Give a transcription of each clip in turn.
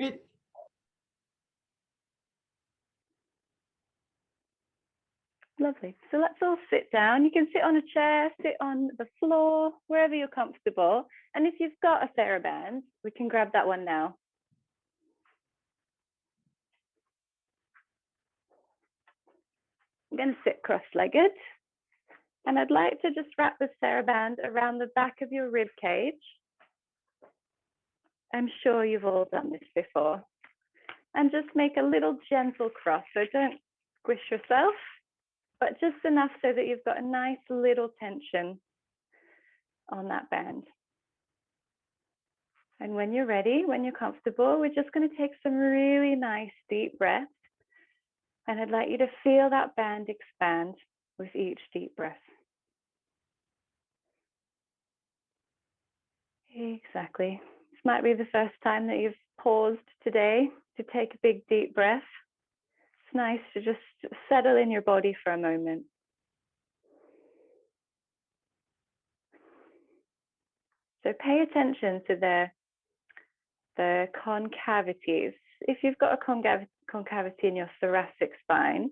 It, Lovely. So let's all sit down. You can sit on a chair, sit on the floor, wherever you're comfortable. And if you've got a TheraBand, we can grab that one now. I'm going to sit cross-legged. And I'd like to just wrap the TheraBand around the back of your rib cage. I'm sure you've all done this before. And just make a little gentle cross. So don't squish yourself, but just enough so that you've got a nice little tension on that band. And when you're ready, when you're comfortable, we're just going to take some really nice deep breaths. And I'd like you to feel that band expand with each deep breath. Exactly. This might be the first time that you've paused today to take a big deep breath. It's nice to just settle in your body for a moment. So pay attention to the concavities. If you've got a concavity in your thoracic spine,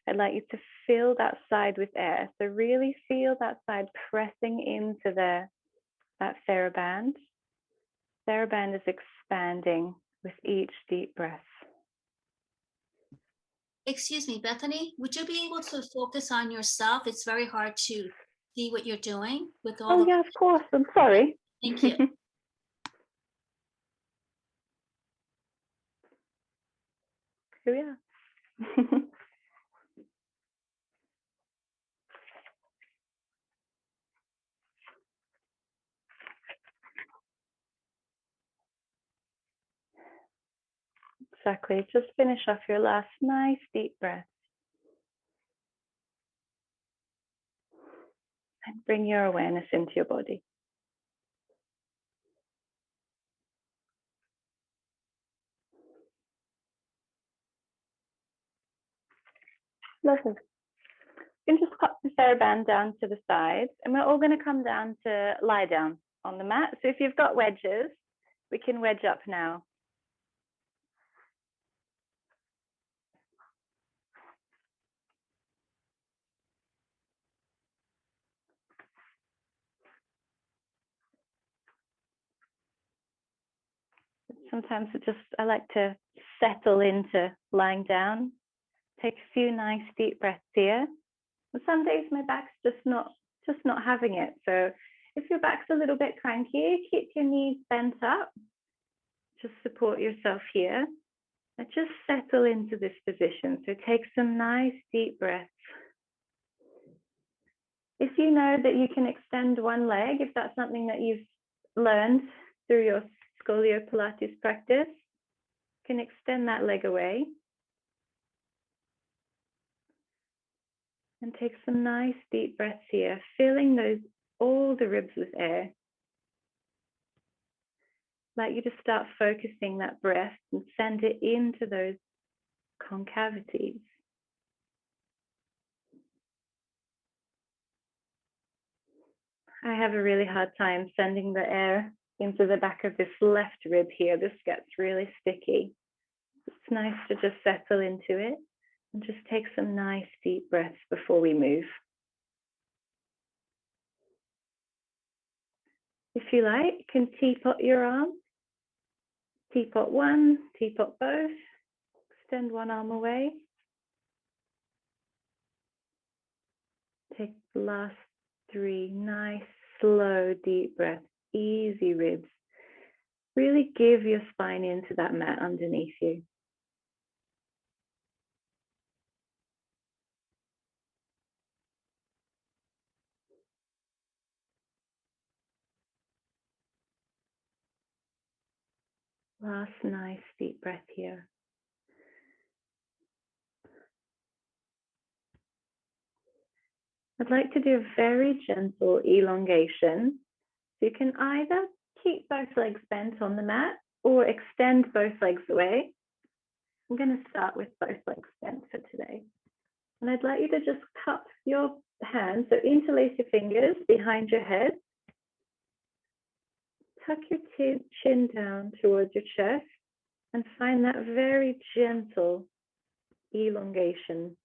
I'd like you to fill that side with air. So really feel that side pressing into that TheraBand. TheraBand is expanding with each deep breath. Excuse me, Bethany, would you be able to focus on yourself? It's very hard to see what you're doing with all Oh, yeah, of course. I'm sorry. Thank you. Here we are. Exactly. Just finish off your last nice deep breath. And bring your awareness into your body. Lovely. You can just pop the TheraBand down to the side, and we're all going to come down to lie down on the mat. So if you've got wedges, we can wedge up now. Sometimes I like to settle into lying down, take a few nice deep breaths here. And some days my back's just not having it. So if your back's a little bit cranky, keep your knees bent up. Just support yourself here. And just settle into this position. So take some nice deep breaths. If you know that you can extend one leg, if that's something that you've learned through your Scolio-Pilates practice, you can extend that leg away. And take some nice deep breaths here, filling all the ribs with air. I'd like you to start focusing that breath and send it into those concavities. I have a really hard time sending the air into the back of this left rib here. This gets really sticky. It's nice to just settle into it and just take some nice deep breaths before we move. If you like, you can teapot your arms. Teapot one, teapot both. Extend one arm away. Take the last 3 nice, slow, deep breaths, easy ribs. Really give your spine into that mat underneath you. Last nice deep breath here. I'd like to do a very gentle elongation. So you can either keep both legs bent on the mat or extend both legs away. I'm going to start with both legs bent for today. And I'd like you to just cup your hands, so interlace your fingers behind your head. Tuck your chin down towards your chest And find that very gentle elongation.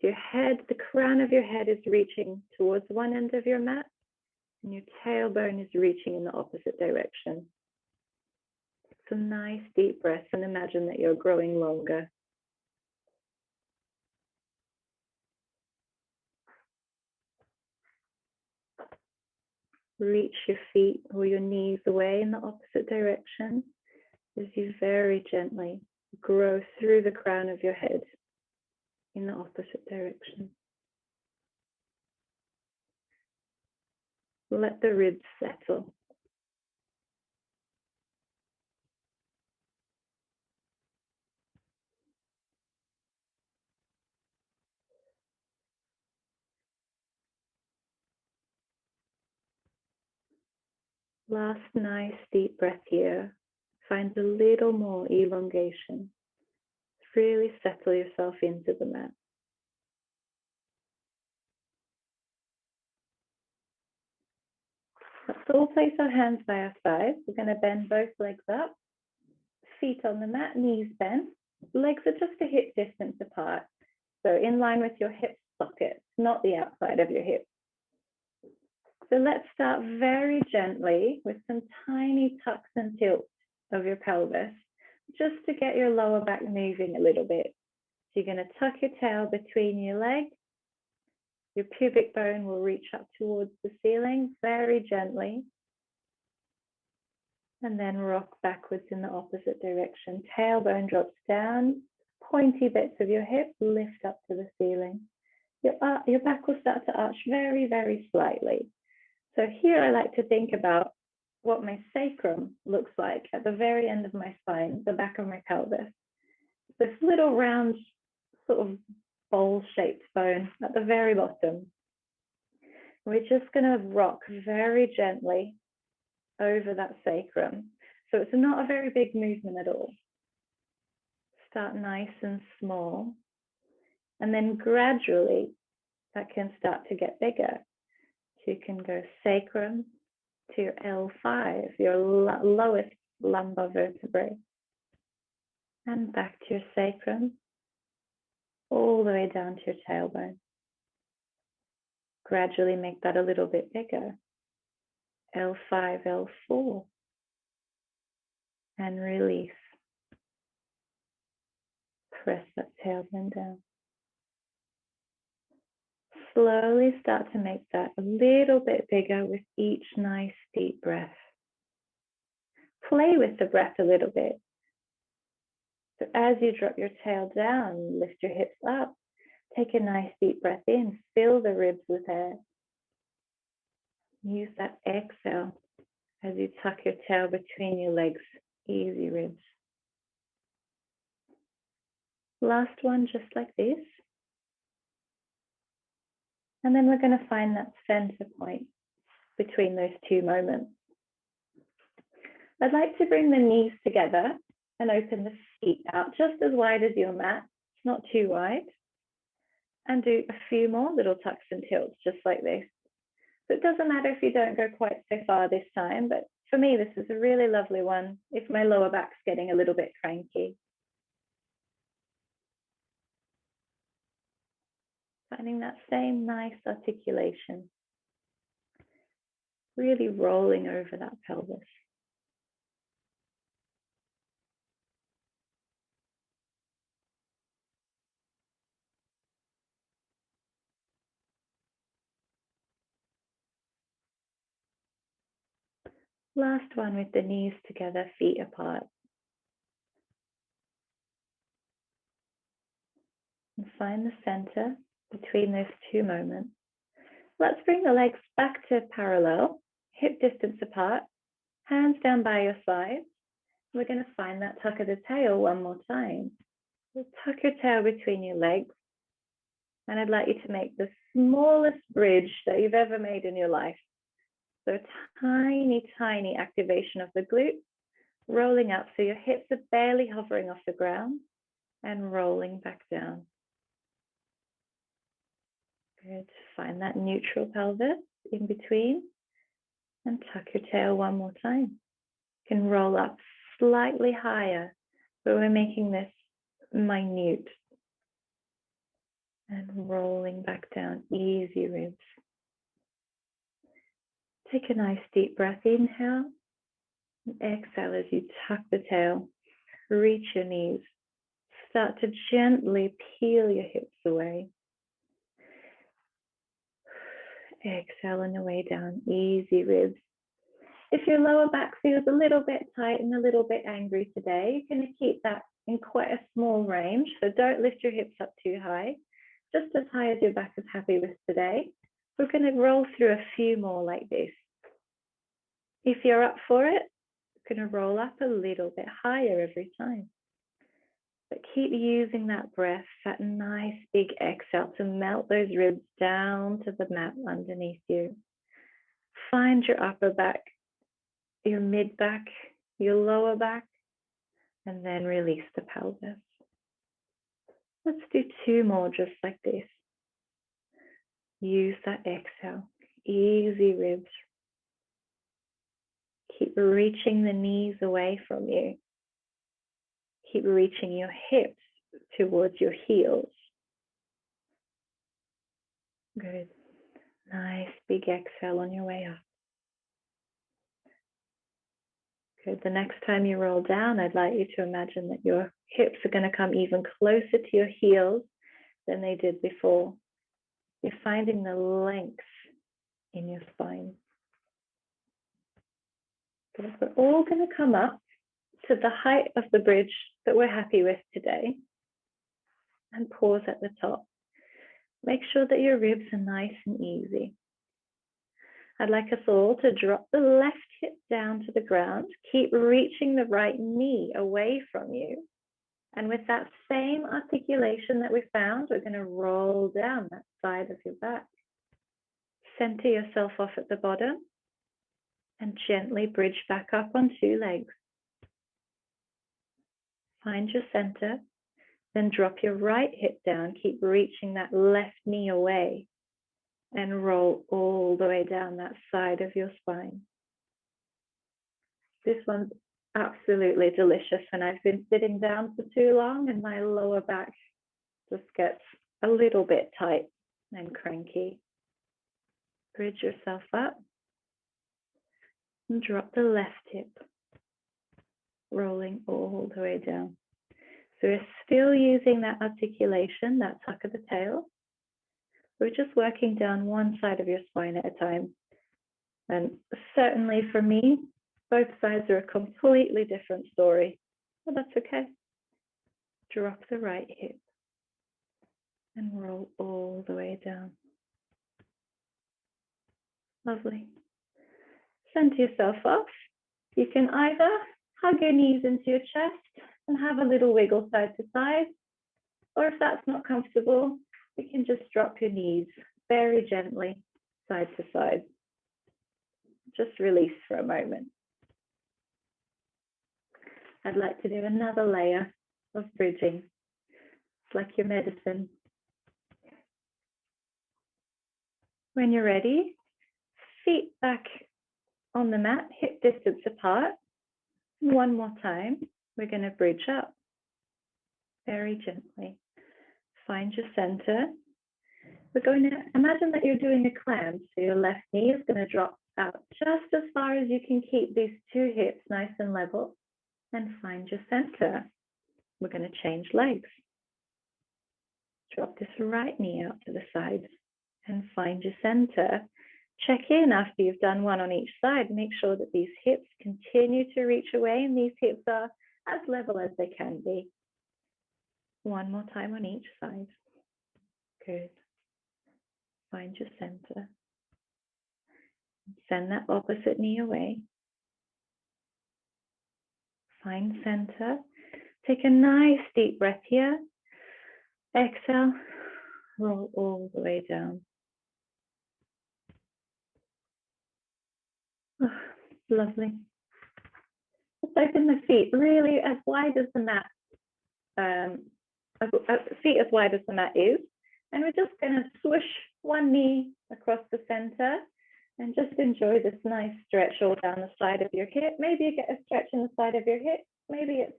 Your head, the crown of your head is reaching towards one end of your mat, and your tailbone is reaching in the opposite direction. Some nice deep breaths and imagine that you're growing longer. Reach your feet or your knees away in the opposite direction as you very gently grow through the crown of your head in the opposite direction. Let the ribs settle. Last nice deep breath here. Find a little more elongation. Really settle yourself into the mat. Let's all place our hands by our sides. We're going to bend both legs up, feet on the mat, knees bent. Legs are just a hip distance apart. So in line with your hip socket, not the outside of your hip. So let's start very gently with some tiny tucks and tilts of your pelvis, just to get your lower back moving a little bit. So you're going to tuck your tail between your legs. Your pubic bone will reach up towards the ceiling very gently. And then rock backwards in the opposite direction. Tailbone drops down. Pointy bits of your hip lift up to the ceiling. Your back will start to arch very, very slightly. So here I like to think about what my sacrum looks like at the very end of my spine, the back of my pelvis. This little round sort of bowl-shaped bone at the very bottom. We're just going to rock very gently over that sacrum. So it's not a very big movement at all. Start nice and small. And then gradually that can start to get bigger. So you can go sacrum to your L5, your lowest lumbar vertebrae. And back to your sacrum, all the way down to your tailbone. Gradually make that a little bit bigger. L5, L4. And release. Press that tailbone down. Slowly start to make that a little bit bigger with each nice deep breath. Play with the breath a little bit. So as you drop your tail down, lift your hips up, take a nice deep breath in, fill the ribs with air. Use that exhale as you tuck your tail between your legs, easy ribs. Last one, just like this. And then we're going to find that center point between those two moments. I'd like to bring the knees together and open the feet out just as wide as your mat, not too wide. And do a few more little tucks and tilts just like this. So it doesn't matter if you don't go quite so far this time, but for me, this is a really lovely one if my lower back's getting a little bit cranky. Finding that same nice articulation. Really rolling over that pelvis. Last one with the knees together, feet apart. And find the center between those two moments. Let's bring the legs back to parallel, hip distance apart, hands down by your sides. We're going to find that tuck of the tail one more time. So tuck your tail between your legs. And I'd like you to make the smallest bridge that you've ever made in your life. So tiny, tiny activation of the glute, rolling up so your hips are barely hovering off the ground and rolling back down. Good. Find that neutral pelvis in between and tuck your tail one more time. You can roll up slightly higher, but we're making this minute. And rolling back down, easy ribs. Take a nice deep breath, inhale, and exhale as you tuck the tail, reach your knees. Start to gently peel your hips away. Exhale on the way down, easy ribs. If your lower back feels a little bit tight and a little bit angry today, you're going to keep that in quite a small range. So don't lift your hips up too high, just as high as your back is happy with today. We're going to roll through a few more like this. If you're up for it, you're going to roll up a little bit higher every time. But keep using that breath, that nice big exhale to melt those ribs down to the mat underneath you. Find your upper back, your mid back, your lower back, and then release the pelvis. Let's do 2 more just like this. Use that exhale, easy ribs. Keep reaching the knees away from you. Keep reaching your hips towards your heels. Good. Nice big exhale on your way up. Good. The next time you roll down, I'd like you to imagine that your hips are going to come even closer to your heels than they did before. You're finding the length in your spine. Good. We're all going to come up to the height of the bridge that we're happy with today and pause at the top. Make sure that your ribs are nice and easy. I'd like us all to drop the left hip down to the ground. Keep reaching the right knee away from you. And with that same articulation that we found, we're going to roll down that side of your back. Center yourself off at the bottom and gently bridge back up on 2 legs. Find your center, then drop your right hip down. Keep reaching that left knee away and roll all the way down that side of your spine. This one's absolutely delicious, and I've been sitting down for too long and my lower back just gets a little bit tight and cranky. Bridge yourself up and drop the left hip, rolling all the way down. So we're still using that articulation, that tuck of the tail. We're just working down one side of your spine at a time. And certainly for me, both sides are a completely different story, but that's okay. Drop the right hip and roll all the way down. Lovely. Center yourself off. You can either hug your knees into your chest and have a little wiggle side to side, or if that's not comfortable, you can just drop your knees very gently side to side. Just release for a moment. I'd like to do another layer of bridging. It's like your medicine. When you're ready, feet back on the mat, hip distance apart. One more time, we're going to bridge up very gently. Find your center. We're going to imagine that you're doing a clam, so your left knee is going to drop out just as far as you can keep these 2 hips nice and level, and find your center. We're going to change legs. Drop this right knee out to the side and find your center. Check in after you've done one on each side. Make sure that these hips continue to reach away and these hips are as level as they can be. One more time on each side. Good. Find your center. Send that opposite knee away. Find center. Take a nice deep breath here. Exhale. Roll all the way down. Oh, lovely. Let's open the feet really as wide as the mat. Feet as wide as the mat is. And we're just going to swoosh one knee across the center And just enjoy this nice stretch all down the side of your hip. Maybe you get a stretch in the side of your hip. Maybe it's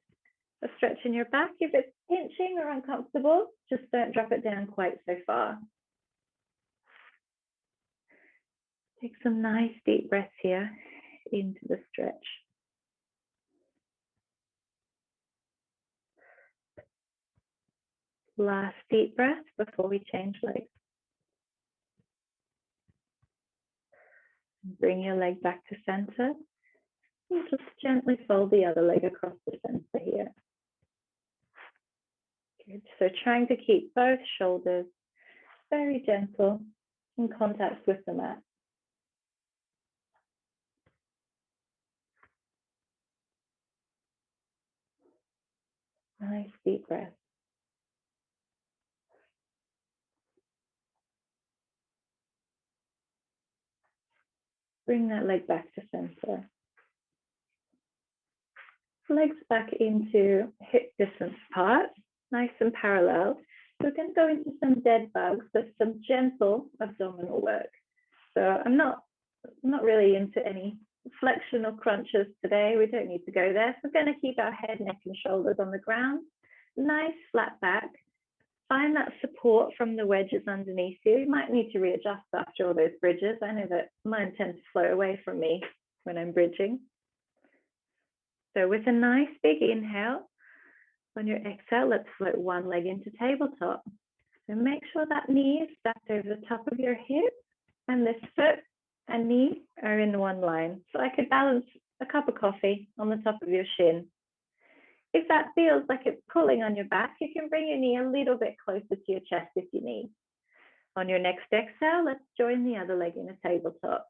a stretch in your back. If it's pinching or uncomfortable, just don't drop it down quite so far. Take some nice deep breaths here into the stretch. Last deep breath before we change legs. Bring your leg back to center. And just gently fold the other leg across the center here. Good. So trying to keep both shoulders very gentle in contact with the mat. Nice deep breath. Bring that leg back to center. Legs back into hip distance apart, nice and parallel. We're going to go into some dead bugs, so some gentle abdominal work. So I'm not really into any flexion or crunches today. We don't need to go there. So we're going to keep our head, neck, and shoulders on the ground. Nice flat back. Find that support from the wedges underneath you. You might need to readjust after all those bridges. I know that mine tend to float away from me when I'm bridging. So with a nice big inhale, on your exhale, let's float one leg into tabletop. So make sure that knee is stacked over the top of your hip and this foot and knee are in one line. So I could balance a cup of coffee on the top of your shin. If that feels like it's pulling on your back, you can bring your knee a little bit closer to your chest if you need. On your next exhale, let's join the other leg in a tabletop.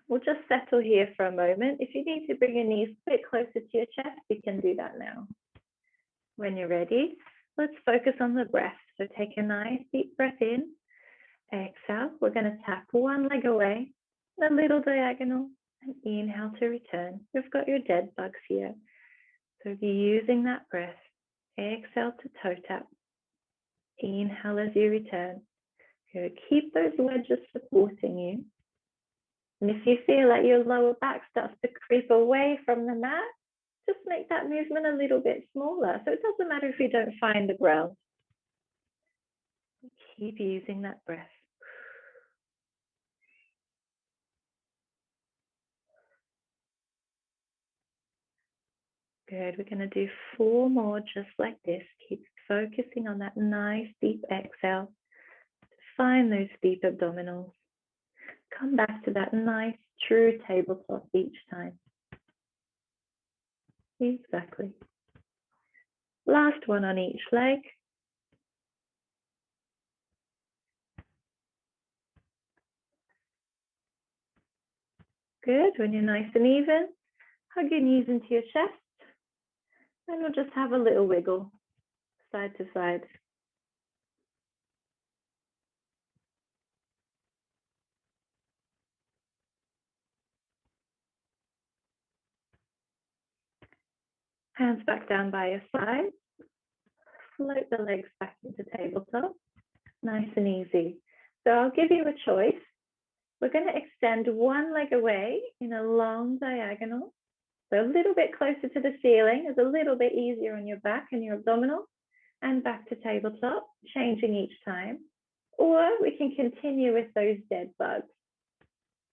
We'll just settle here for a moment. If you need to bring your knees a bit closer to your chest, you can do that now. When you're ready, let's focus on the breath. So take a nice deep breath in. Exhale. We're going to tap one leg away, a little diagonal, and inhale to return. You've got your dead bugs here. So be using that breath. Exhale to toe tap. Inhale as you return. Good. Keep those wedges supporting you. And if you feel like your lower back starts to creep away from the mat, just make that movement a little bit smaller. So it doesn't matter if you don't find the ground. Keep using that breath. Good. We're going to do 4 more just like this. Keep focusing on that nice deep exhale. Find those deep abdominals. Come back to that nice true tabletop each time. Exactly. Last one on each leg. Good. When you're nice and even, hug your knees into your chest. And we'll just have a little wiggle side to side. Hands back down by your side. Float the legs back into tabletop. Nice and easy. So I'll give you a choice. We're going to extend one leg away in a long diagonal. So a little bit closer to the ceiling is a little bit easier on your back and your abdominal. And back to tabletop, changing each time. Or we can continue with those dead bugs.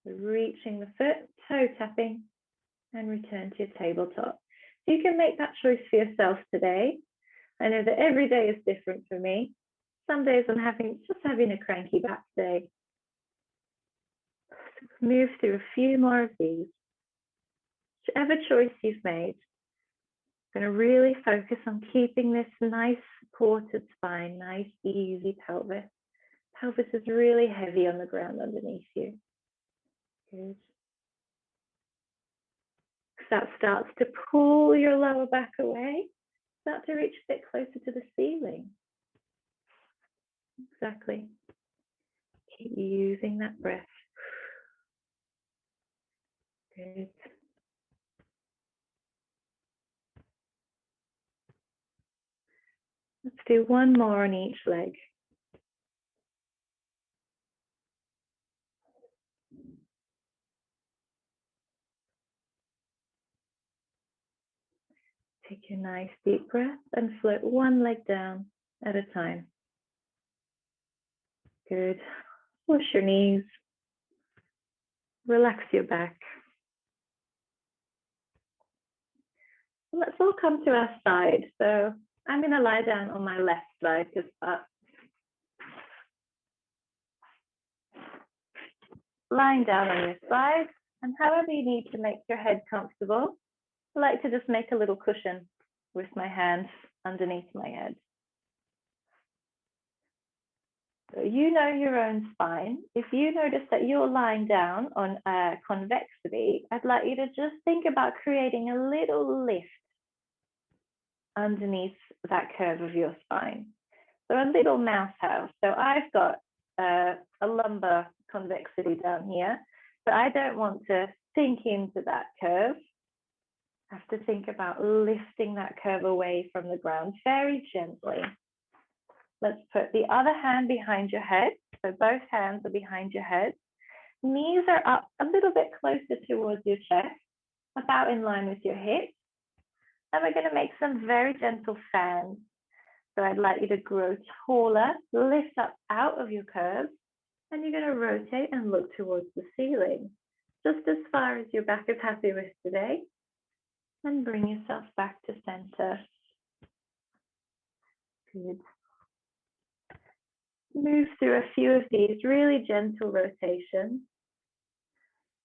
So reaching the foot, toe tapping, and return to your tabletop. So you can make that choice for yourself today. I know that every day is different for me. Some days I'm just having a cranky back day. So move through a few more of these. Whichever choice you've made, I'm going to really focus on keeping this nice supported spine, nice easy pelvis. Pelvis is really heavy on the ground underneath you. Good. That starts to pull your lower back away. Start to reach a bit closer to the ceiling. Exactly. Keep using that breath. Good. Let's do one more on each leg. Take a nice deep breath and float one leg down at a time. Good. Wash your knees. Relax your back. Let's all come to our side. So I'm going to lie down on my left side because lying down on your side, and however you need to make your head comfortable, I like to just make a little cushion with my hands underneath my head. So you know your own spine. If you notice that you're lying down on a convexity, I'd like you to just think about creating a little lift underneath that curve of your spine. So a little mouse house. So I've got a lumbar convexity down here, but I don't want to sink into that curve. I have to think about lifting that curve away from the ground very gently. Let's put the other hand behind your head. So both hands are behind your head. Knees are up a little bit closer towards your chest, about in line with your hips. And we're going to make some very gentle fans. So I'd like you to grow taller, lift up out of your curve, and you're going to rotate and look towards the ceiling, just as far as your back is happy with today. And bring yourself back to center. Good. Move through a few of these really gentle rotations.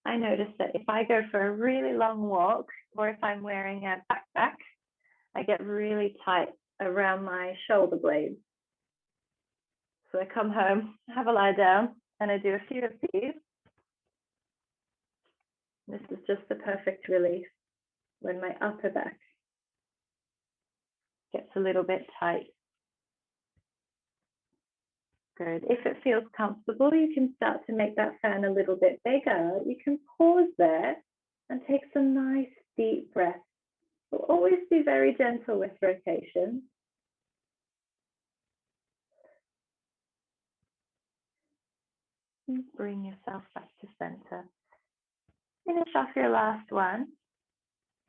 I notice that if I go for a really long walk, or if I'm wearing a backpack, I get really tight around my shoulder blades. So I come home, have a lie down, and I do a few of these. This is just the perfect release when my upper back gets a little bit tight. Good. If it feels comfortable, you can start to make that fan a little bit bigger. You can pause there and take some nice deep breaths. We'll always be very gentle with rotation. And bring yourself back to center. Finish off your last one.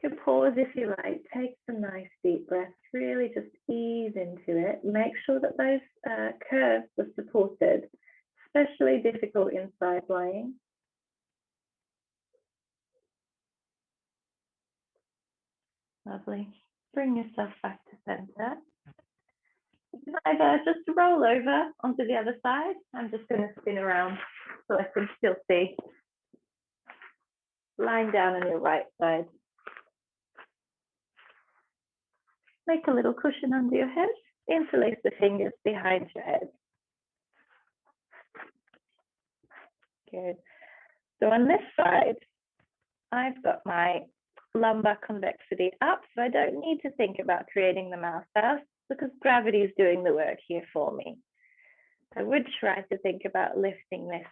You can pause if you like. Take some nice deep breaths. Really just ease into it. Make sure that those curves are supported, especially difficult in side lying. Lovely. Bring yourself back to center. You can either just roll over onto the other side. I'm just going to spin around so I can still see. Lying down on your right side. Make a little cushion under your head. Interlace the fingers behind your head. Good. So on this side, I've got my lumbar convexity up, so I don't need to think about creating the mouse house because gravity is doing the work here for me. I would try to think about lifting this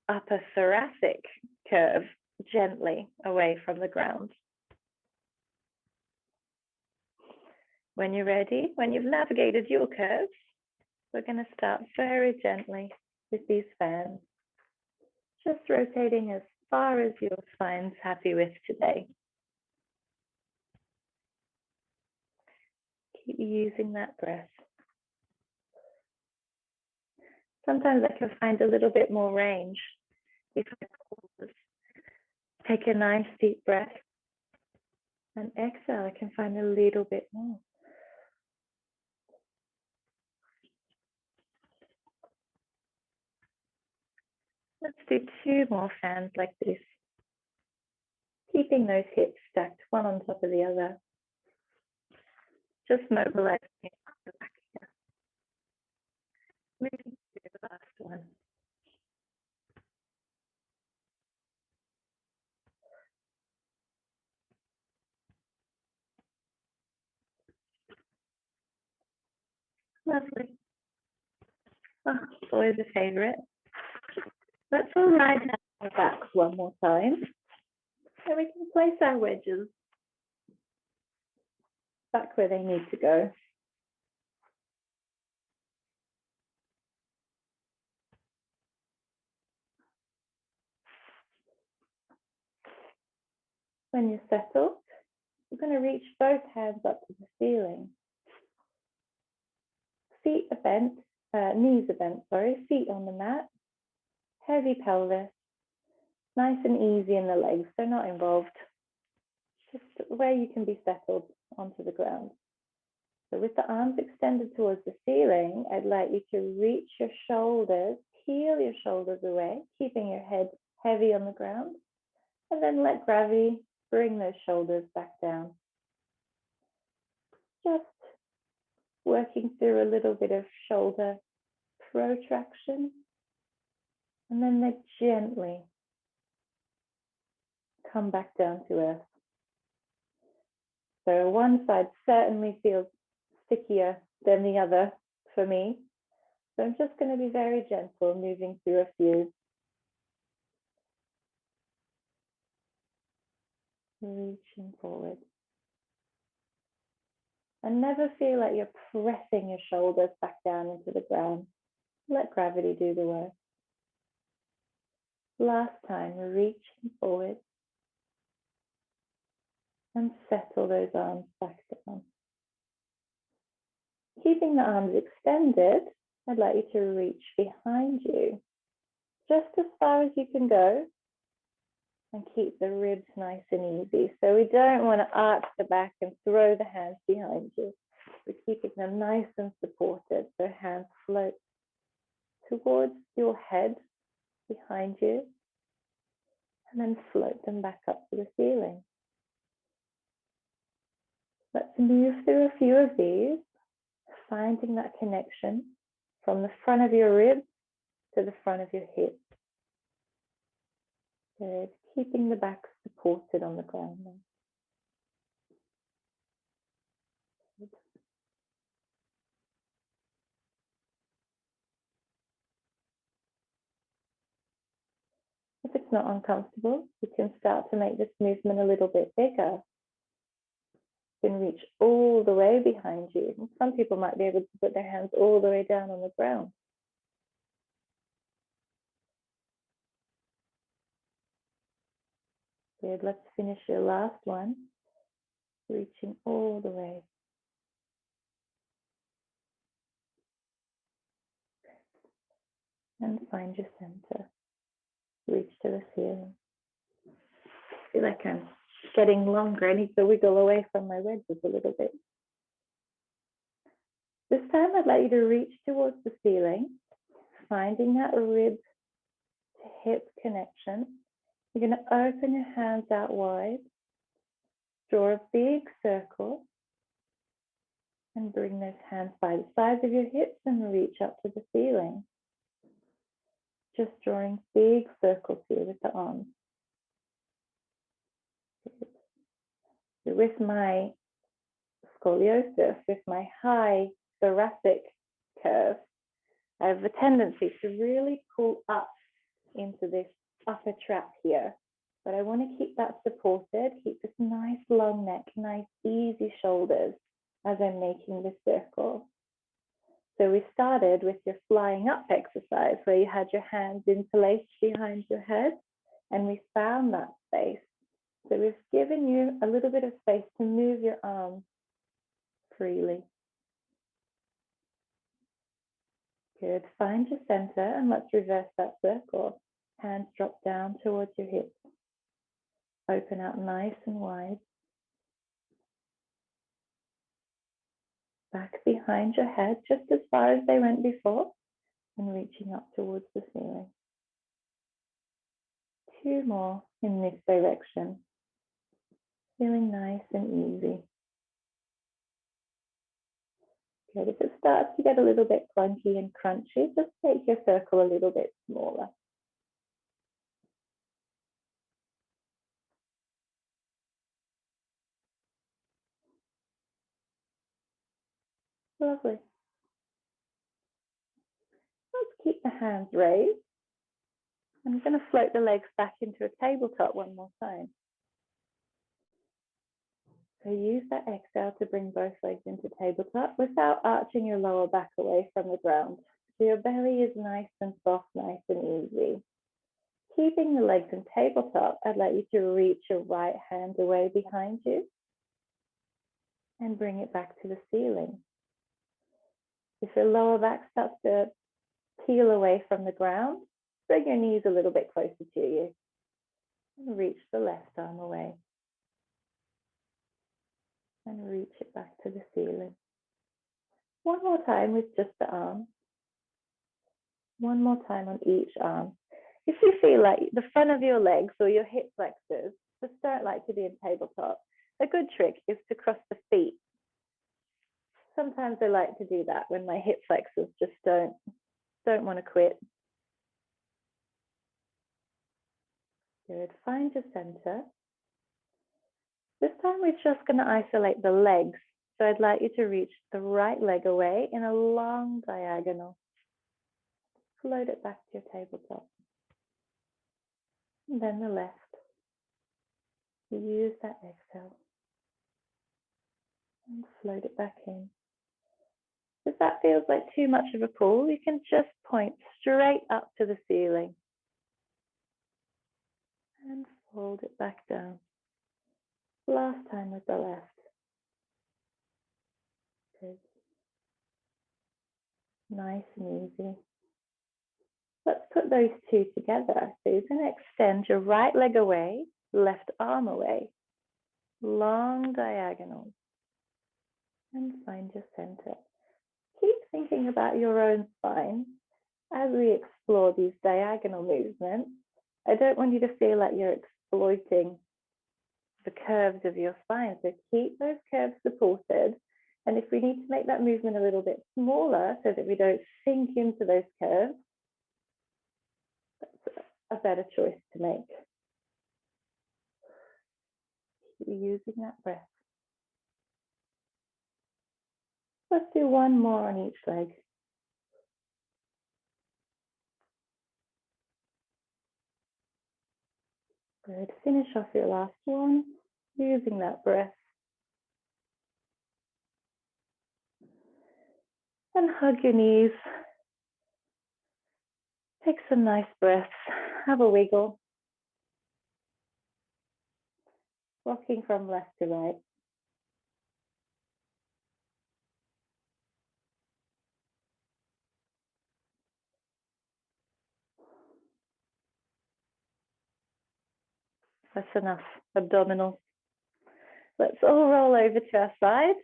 upper thoracic curve gently away from the ground. When you're ready, when you've navigated your curves, we're going to start very gently with these fans, just rotating as far as your spine's happy with today. Keep using that breath. Sometimes I can find a little bit more range if I pause. Take a nice deep breath and exhale. I can find a little bit more. Let's do 2 more fans like this. Keeping those hips stacked one on top of the other. Just mobilizing it back here. Moving to the last one. Lovely. Oh, it's always a favorite. Let's all lie down our backs one more time. And we can place our wedges back where they need to go. When you're settled, We're going to reach both hands up to the ceiling. Feet are bent, knees are bent, feet on the mat. Heavy pelvis, nice and easy in the legs, they're not involved. Just where you can be settled onto the ground. So with the arms extended towards the ceiling, I'd like you to reach your shoulders, peel your shoulders away, keeping your head heavy on the ground, and then let gravity bring those shoulders back down. Just working through a little bit of shoulder protraction, and then they gently come back down to earth. So one side certainly feels stickier than the other for me. So I'm just going to be very gentle, moving through a few. Reaching forward. And never feel like you're pressing your shoulders back down into the ground. Let gravity do the work. Last time, reaching forward. And settle those arms back down. Keeping the arms extended, I'd like you to reach behind you, just as far as you can go, and keep the ribs nice and easy. So we don't want to arch the back and throw the hands behind you. We're keeping them nice and supported, so hands float towards your head behind you, and then float them back up to the ceiling. Let's move through a few of these, finding that connection from the front of your ribs to the front of your hips. Good. Keeping the back supported on the ground then. Good. If it's not uncomfortable, you can start to make this movement a little bit bigger. You can reach all the way behind you. And some people might be able to put their hands all the way down on the ground. Good. Let's finish your last one. Reaching all the way. And find your center. Reach to the ceiling. I feel like I'm getting longer. I need to wiggle away from my wedges a little bit. This time I'd like you to reach towards the ceiling, finding that rib to hip connection. You're going to open your hands out wide, draw a big circle, and bring those hands by the sides of your hips and reach up to the ceiling. Just drawing big circles here with the arms. So with my scoliosis, with my high thoracic curve, I have a tendency to really pull up into this upper trap here. But I want to keep that supported, keep this nice long neck, nice easy shoulders as I'm making this circle. So we started with your flying up exercise where you had your hands interlaced behind your head, and we found that space. So we've given you a little bit of space to move your arms freely. Good. Find your center and let's reverse that circle. Hands drop down towards your hips. Open out nice and wide. Back behind your head, just as far as they went before, and reaching up towards the ceiling. Two more in this direction. Feeling nice and easy. Good. If it starts to get a little bit clunky and crunchy, just make your circle a little bit smaller. Lovely. Let's keep the hands raised. I'm going to float the legs back into a tabletop one more time. So use that exhale to bring both legs into tabletop without arching your lower back away from the ground. So your belly is nice and soft, nice and easy. Keeping the legs in tabletop, I'd like you to reach your right hand away behind you and bring it back to the ceiling. If your lower back starts to peel away from the ground, bring your knees a little bit closer to you and reach the left arm away and reach it back to the ceiling. One more time with just the arm. One more time on each arm. If you feel like the front of your legs or your hip flexors just don't like to be in tabletop, a good trick is to cross the feet. Sometimes I like to do that when my hip flexors just don't want to quit. Good. Find your center. This time we're just going to isolate the legs. So I'd like you to reach the right leg away in a long diagonal. Float it back to your tabletop. And then the left. Use that exhale. And float it back in. If that feels like too much of a pull, you can just point straight up to the ceiling. And fold it back down. Last time with the left. Good. Nice and easy. Let's put those two together. So you're going to extend your right leg away, left arm away. Long diagonals. And find your center. Keep thinking about your own spine as we explore these diagonal movements. I don't want you to feel like you're exploiting the curves of your spine. So keep those curves supported. And if we need to make that movement a little bit smaller so that we don't sink into those curves, that's a better choice to make. Keep using that breath. Let's do one more on each leg. Good. Finish off your last one using that breath. And hug your knees. Take some nice breaths. Have a wiggle. Rocking from left to right. That's enough. Abdominals. Let's all roll over to our side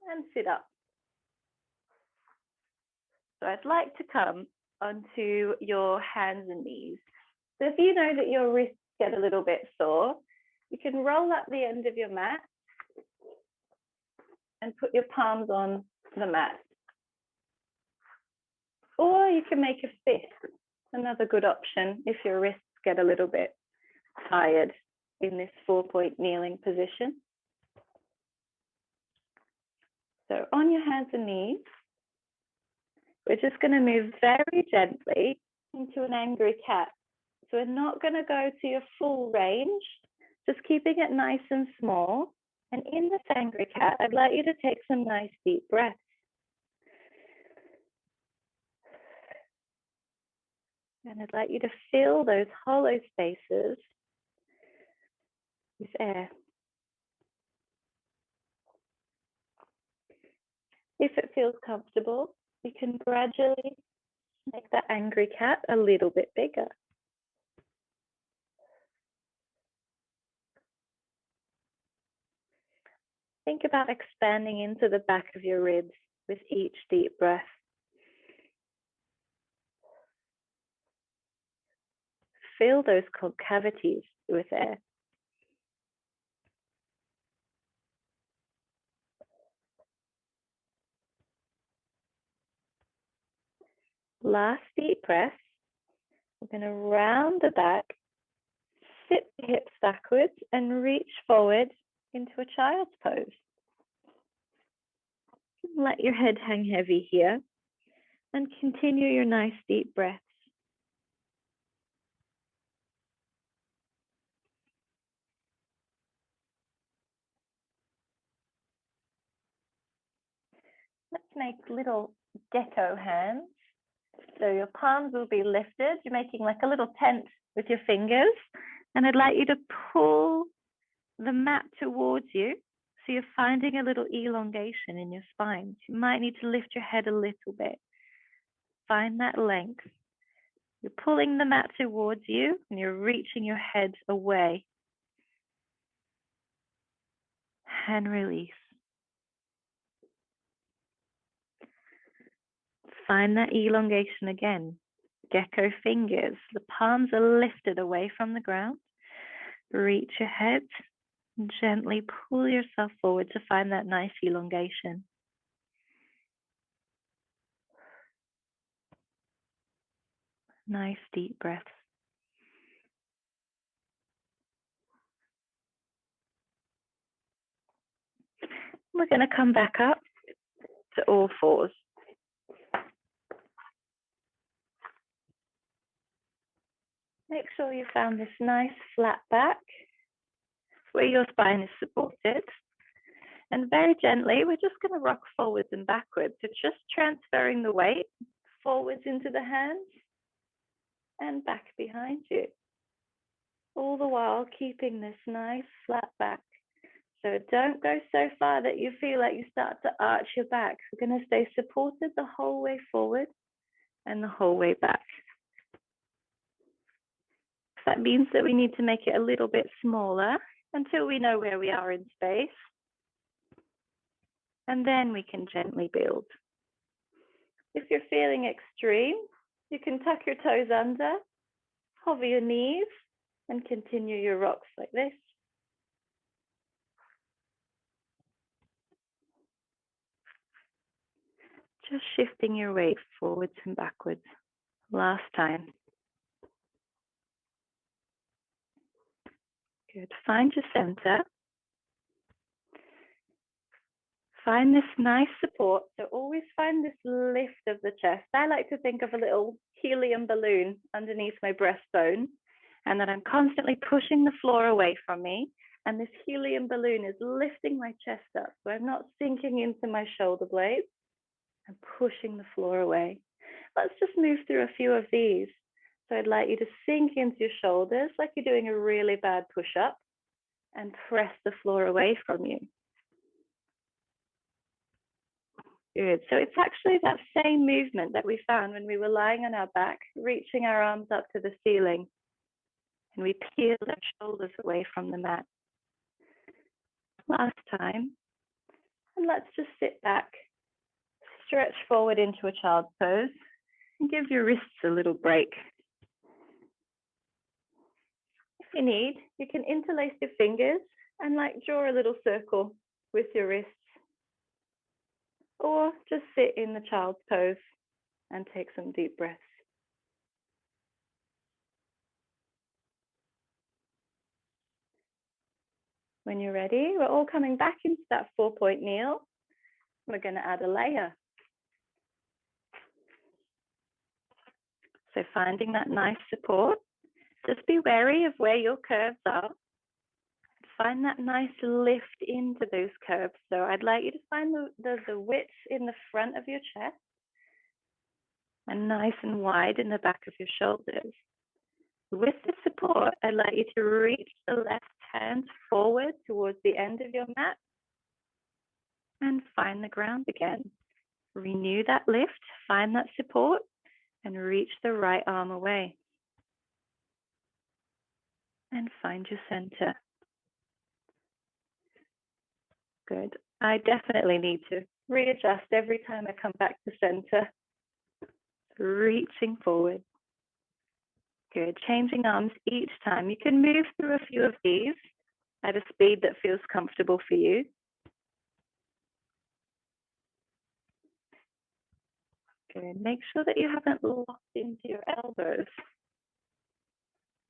and sit up. So I'd like to come onto your hands and knees. So if you know that your wrists get a little bit sore, you can roll up the end of your mat and put your palms on the mat. Or you can make a fist, another good option if your wrists get a little bit tired in this 4-point kneeling position. So on your hands and knees, we're just going to move very gently into an angry cat. So we're not going to go to your full range, just keeping it nice and small. And in this angry cat, I'd like you to take some nice deep breaths. And I'd like you to fill those hollow spaces with air. If it feels comfortable, you can gradually make that angry cat a little bit bigger. Think about expanding into the back of your ribs with each deep breath. Fill those cavities with air. Last deep breath. We're going to round the back, sit the hips backwards and reach forward into a child's pose. Let your head hang heavy here and continue your nice deep breaths. Let's make little gecko hands. So your palms will be lifted. You're making like a little tent with your fingers. And I'd like you to pull the mat towards you So you're finding a little elongation in your spine. You might need to lift your head a little bit. Find that length. You're pulling the mat towards you and you're reaching your head away. And release. Find that elongation again. Gecko fingers. The palms are lifted away from the ground. Reach your head and gently pull yourself forward to find that nice elongation. Nice deep breaths. We're going to come back up to all fours. Make sure you found this nice flat back where your spine is supported. And very gently, we're just going to rock forwards and backwards. So just transferring the weight forwards into the hands and back behind you. All the while keeping this nice flat back. So don't go so far that you feel like you start to arch your back. We're going to stay supported the whole way forward and the whole way back. That means that we need to make it a little bit smaller until we know where we are in space. And then we can gently build. If you're feeling extreme, you can tuck your toes under, hover your knees, and continue your rocks like this. Just shifting your weight forwards and backwards. Last time. Good. Find your center. Find this nice support. So always find this lift of the chest. I like to think of a little helium balloon underneath my breastbone, and that I'm constantly pushing the floor away from me. And this helium balloon is lifting my chest up. So I'm not sinking into my shoulder blades. I'm pushing the floor away. Let's just move through a few of these. So I'd like you to sink into your shoulders like you're doing a really bad push-up and press the floor away from you. Good. So it's actually that same movement that we found when we were lying on our back, reaching our arms up to the ceiling. And we peeled our shoulders away from the mat. Last time. And let's just sit back. Stretch forward into a child's pose and give your wrists a little break. If you need, you can interlace your fingers and draw a little circle with your wrists. Or just sit in the child's pose and take some deep breaths. When you're ready, we're all coming back into that 4-point kneel. We're going to add a layer. So finding that nice support, just be wary of where your curves are. Find that nice lift into those curves. So I'd like you to find the width in the front of your chest and nice and wide in the back of your shoulders. With the support, I'd like you to reach the left hand forward towards the end of your mat and find the ground again. Renew that lift, find that support, and reach the right arm away. And find your center. Good. I definitely need to readjust every time I come back to center. Reaching forward. Good. Changing arms each time. You can move through a few of these at a speed that feels comfortable for you. Good. Make sure that you haven't locked into your elbows.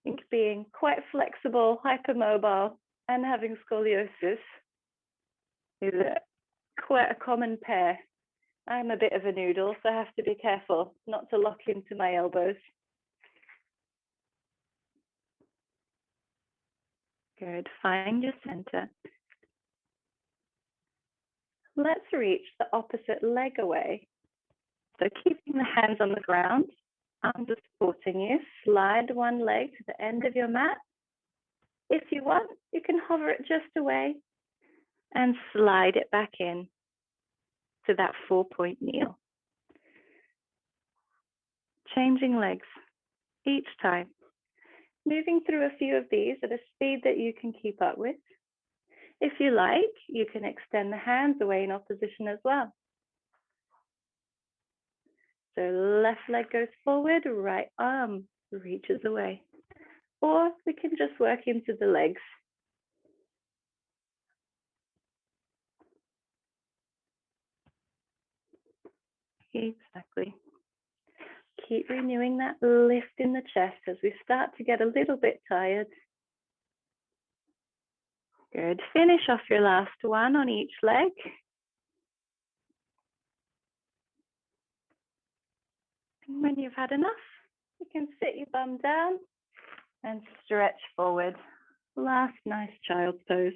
I think being quite flexible, hypermobile, and having scoliosis is quite a common pair. I'm a bit of a noodle, so I have to be careful not to lock into my elbows. Good. Find your center. Let's reach the opposite leg away. So keeping the hands on the ground, arms are supporting you. Slide one leg to the end of your mat. If you want, you can hover it just away. and slide it back in to that 4-point kneel. Changing legs each time. Moving through a few of these at a speed that you can keep up with. If you like, you can extend the hands away in opposition as well. So left leg goes forward, right arm reaches away. Or we can just work into the legs. Exactly. Keep renewing that lift in the chest as we start to get a little bit tired. Good. Finish off your last one on each leg. And when you've had enough, you can sit your bum down and stretch forward. Last nice child's pose.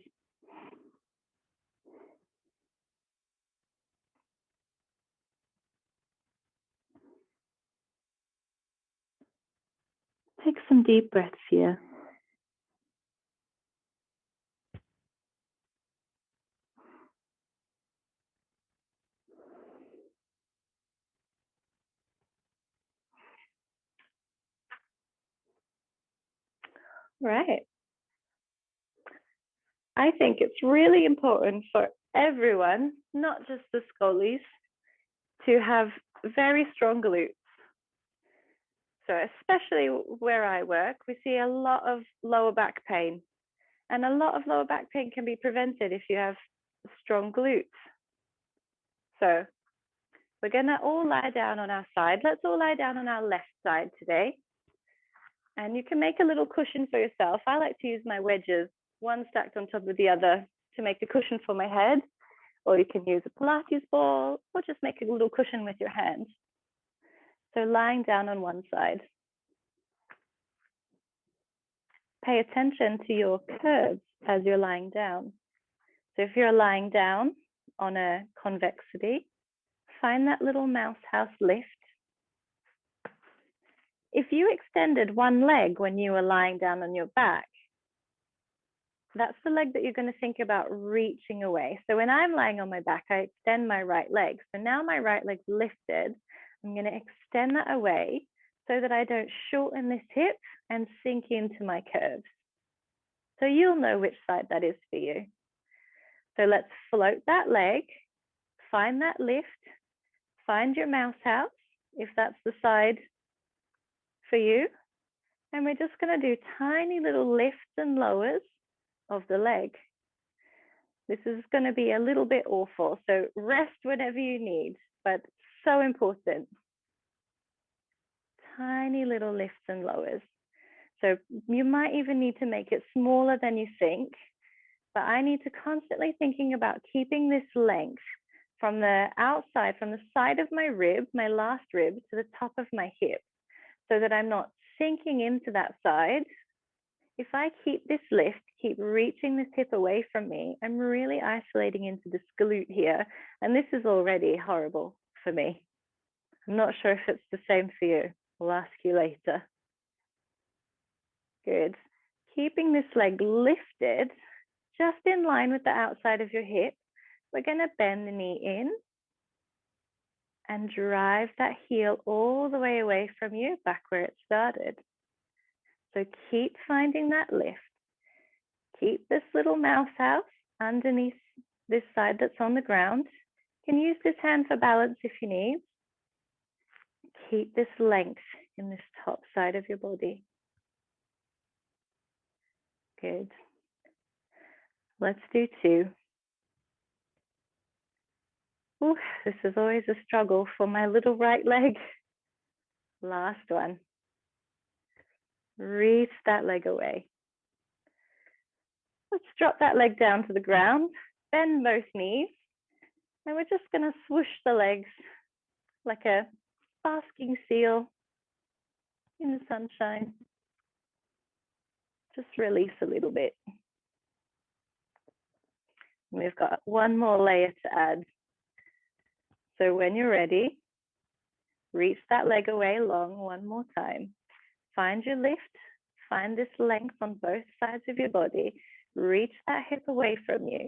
Take some deep breaths here. Right. I think it's really important for everyone, not just the scolies, to have very strong glutes. So especially where I work, we see a lot of lower back pain. And a lot of lower back pain can be prevented if you have strong glutes. So we're gonna all lie down on our side. Let's all lie down on our left side today. And you can make a little cushion for yourself. I like to use my wedges, one stacked on top of the other, to make a cushion for my head. Or you can use a Pilates ball, or just make a little cushion with your hand. So lying down on one side. Pay attention to your curves as you're lying down. So if you're lying down on a convexity, find that little mouse house lift. If you extended one leg when you were lying down on your back, that's the leg that you're going to think about reaching away. So when I'm lying on my back, I extend my right leg. So now my right leg's lifted. I'm going to extend that away so that I don't shorten this hip and sink into my curves. So you'll know which side that is for you. So let's float that leg, find that lift, find your mouse house, if that's the side for you. And we're just going to do tiny little lifts and lowers of the leg. This is going to be a little bit awful, so rest whenever you need, but so important. Tiny little lifts and lowers. So you might even need to make it smaller than you think, but I need to constantly thinking about keeping this length from the outside, from the side of my rib, my last rib, to the top of my hip, so that I'm not sinking into that side. If I keep this lift, keep reaching this hip away from me, I'm really isolating into this glute here. And this is already horrible for me. I'm not sure if it's the same for you. I'll ask you later. Good. Keeping this leg lifted, just in line with the outside of your hip, we're going to bend the knee in and drive that heel all the way away from you, back where it started. So keep finding that lift. Keep this little mouse house underneath this side that's on the ground. You can use this hand for balance if you need. Keep this length in this top side of your body. Good. Let's do 2. Ooh, this is always a struggle for my little right leg. Last one. Reach that leg away. Let's drop that leg down to the ground, bend both knees, and we're just going to swoosh the legs like a basking seal in the sunshine. Just release a little bit. We've got one more layer to add. So when you're ready, reach that leg away long one more time. Find your lift, find this length on both sides of your body, reach that hip away from you.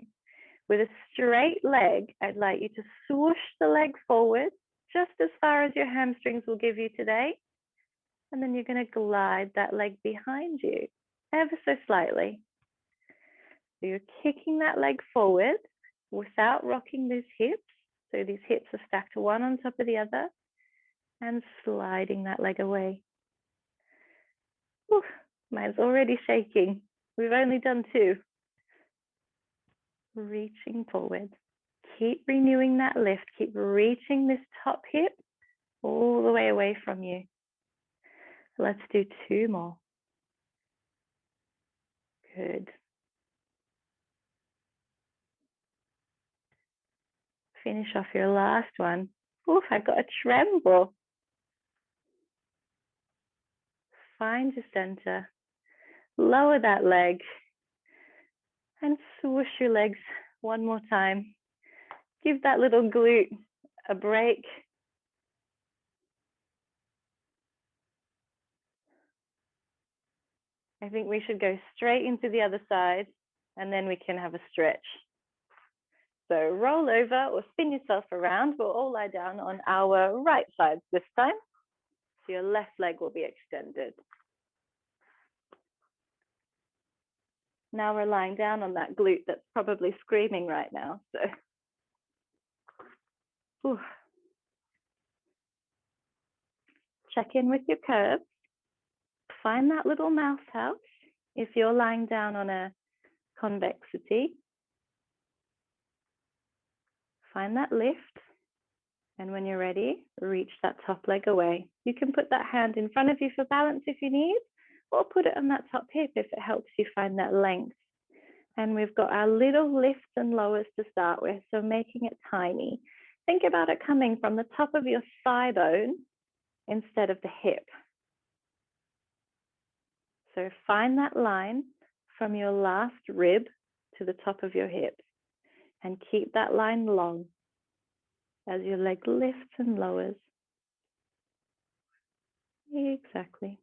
With a straight leg, I'd like you to swoosh the leg forward just as far as your hamstrings will give you today. And then you're going to glide that leg behind you ever so slightly. So you're kicking that leg forward without rocking these hips. So these hips are stacked one on top of the other and sliding that leg away. Ooh, mine's already shaking. We've only done 2. Reaching forward. Keep renewing that lift. Keep reaching this top hip all the way away from you. Let's do 2 more. Good. Finish off your last one. Oof, I've got a tremble. Find your center. Lower that leg. And swoosh your legs one more time. Give that little glute a break. I think we should go straight into the other side and then we can have a stretch. So roll over or spin yourself around. We'll all lie down on our right side this time. So your left leg will be extended. Now we're lying down on that glute that's probably screaming right now. So, whew. Check in with your curves. Find that little mouse house if you're lying down on a convexity. Find that lift. And when you're ready, reach that top leg away. You can put that hand in front of you for balance if you need, or put it on that top hip if it helps you find that length. And we've got our little lifts and lowers to start with, so making it tiny. Think about it coming from the top of your thigh bone instead of the hip. So find that line from your last rib to the top of your hip and keep that line long as your leg lifts and lowers. Exactly.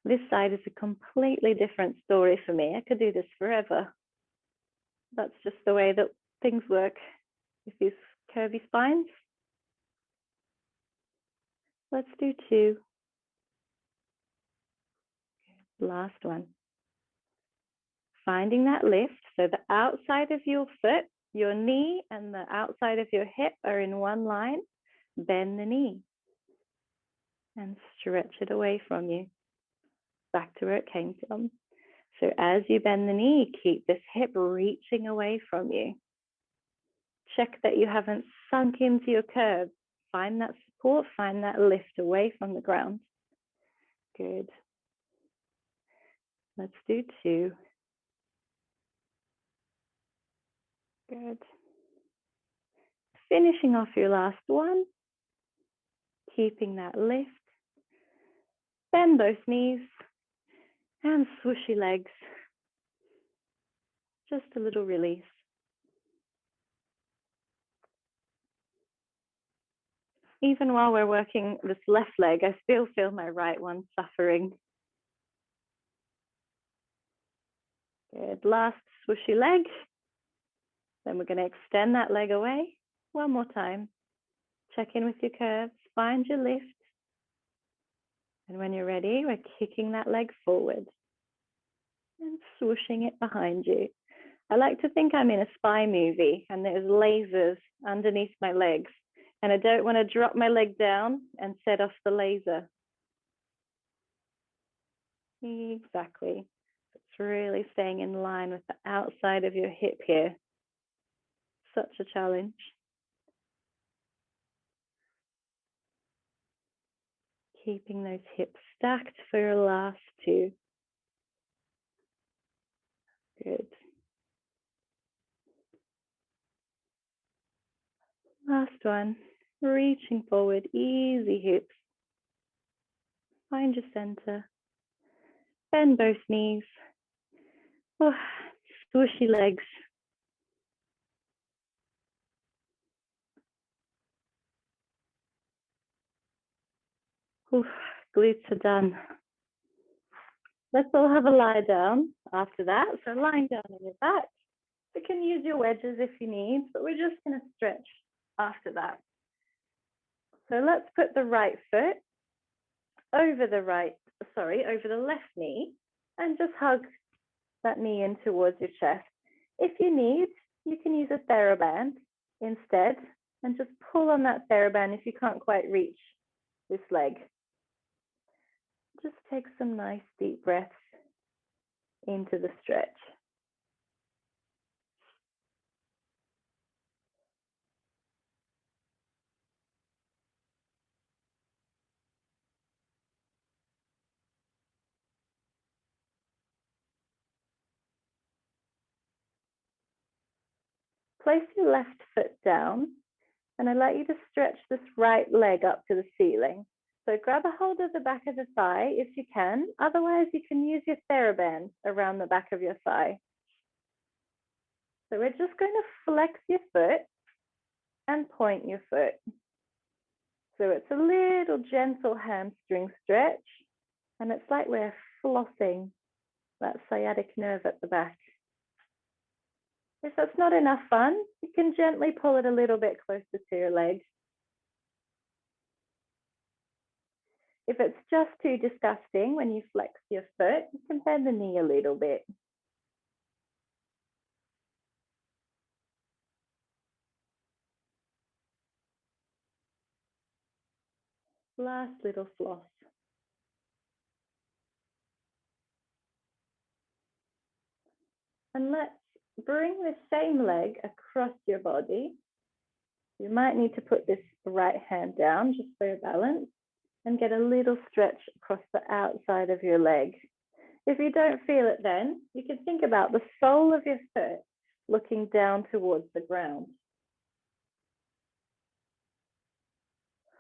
This side is a completely different story for me. I could do this forever. That's just the way that things work with these curvy spines. Let's do 2. Last one. Finding that lift. So the outside of your foot, your knee, and the outside of your hip are in one line. Bend the knee and stretch it away from you, back to where it came from. So as you bend the knee, keep this hip reaching away from you. Check that you haven't sunk into your curve. Find that support, find that lift away from the ground. Good. Let's do 2. Good. Finishing off your last one. Keeping that lift. Bend both knees and swooshy legs. Just a little release. Even while we're working this left leg, I still feel my right one suffering. Good. Last swooshy leg. Then we're going to extend that leg away. One more time. Check in with your curves. Find your lift. And when you're ready, we're kicking that leg forward and swooshing it behind you. I like to think I'm in a spy movie and there's lasers underneath my legs. And I don't want to drop my leg down and set off the laser. Exactly. It's really staying in line with the outside of your hip here. Such a challenge. Keeping those hips stacked for your last 2. Good. Last one. Reaching forward, easy hips. Find your center. Bend both knees. Oh, squishy legs. Oof, glutes are done. Let's all have a lie down after that. So lying down on your back, You can use your wedges if you need, but we're just going to stretch after that. So let's put the right foot over the left knee and just hug that knee in towards your chest. If you need, you can use a TheraBand instead and just pull on that TheraBand if you can't quite reach this leg. Just take some nice deep breaths into the stretch. Place your left foot down, and I'd like you to stretch this right leg up to the ceiling. So grab a hold of the back of the thigh if you can. Otherwise, you can use your TheraBand around the back of your thigh. So we're just going to flex your foot and point your foot. So it's a little gentle hamstring stretch, and it's like we're flossing that sciatic nerve at the back. If that's not enough fun, you can gently pull it a little bit closer to your leg. If it's just too disgusting when you flex your foot, you can bend the knee a little bit. Last little floss. And let's bring the same leg across your body. You might need to put this right hand down just for your balance and get a little stretch across the outside of your leg. If you don't feel it then, you can think about the sole of your foot looking down towards the ground.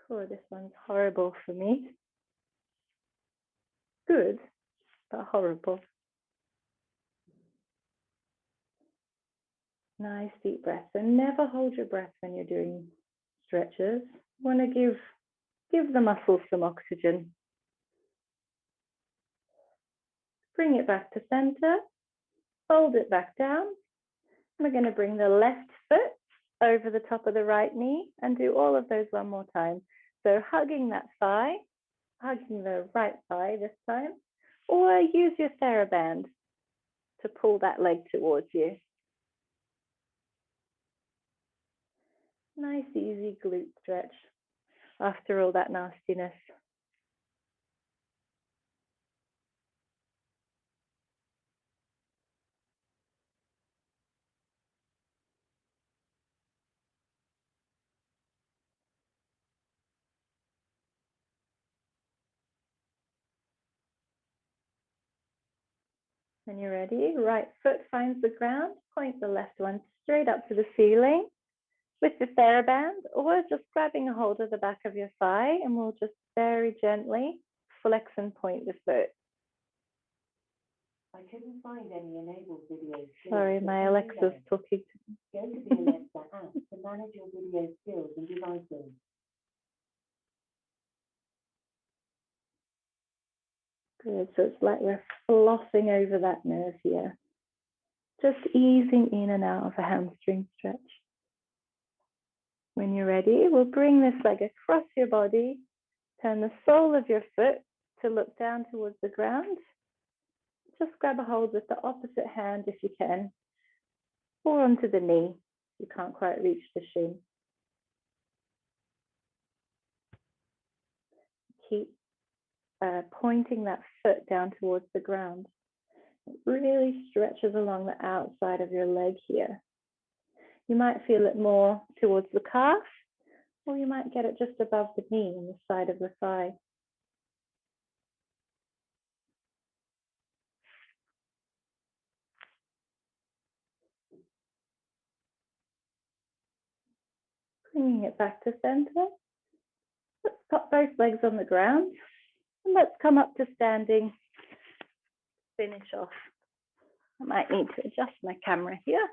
Oh, this one's horrible for me. Good, but horrible. Nice deep breath. So never hold your breath when you're doing stretches. You want to give the muscles some oxygen. Bring it back to center. Fold it back down. We're going to bring the left foot over the top of the right knee and do all of those one more time. So hugging that thigh, hugging the right thigh this time, or use your TheraBand to pull that leg towards you. Nice, easy glute stretch after all that nastiness. When you're ready, right foot finds the ground, point the left one straight up to the ceiling with the TheraBand, or just grabbing a hold of the back of your thigh, and we'll just very gently flex and point the foot. I couldn't find any enabled videos. Sorry, my Alexa's talking to me. Go to the Alexa app to manage your video skills and devices. Good, so it's like we're flossing over that nerve here. Just easing in and out of a hamstring stretch. When you're ready, we'll bring this leg across your body, turn the sole of your foot to look down towards the ground. Just grab a hold with the opposite hand if you can, or onto the knee if you can't quite reach the shin. Keep pointing that foot down towards the ground. It really stretches along the outside of your leg here. You might feel it more towards the calf, or you might get it just above the knee on the side of the thigh. Bringing it back to center. Let's pop both legs on the ground, and let's come up to standing. Finish off. I might need to adjust my camera here.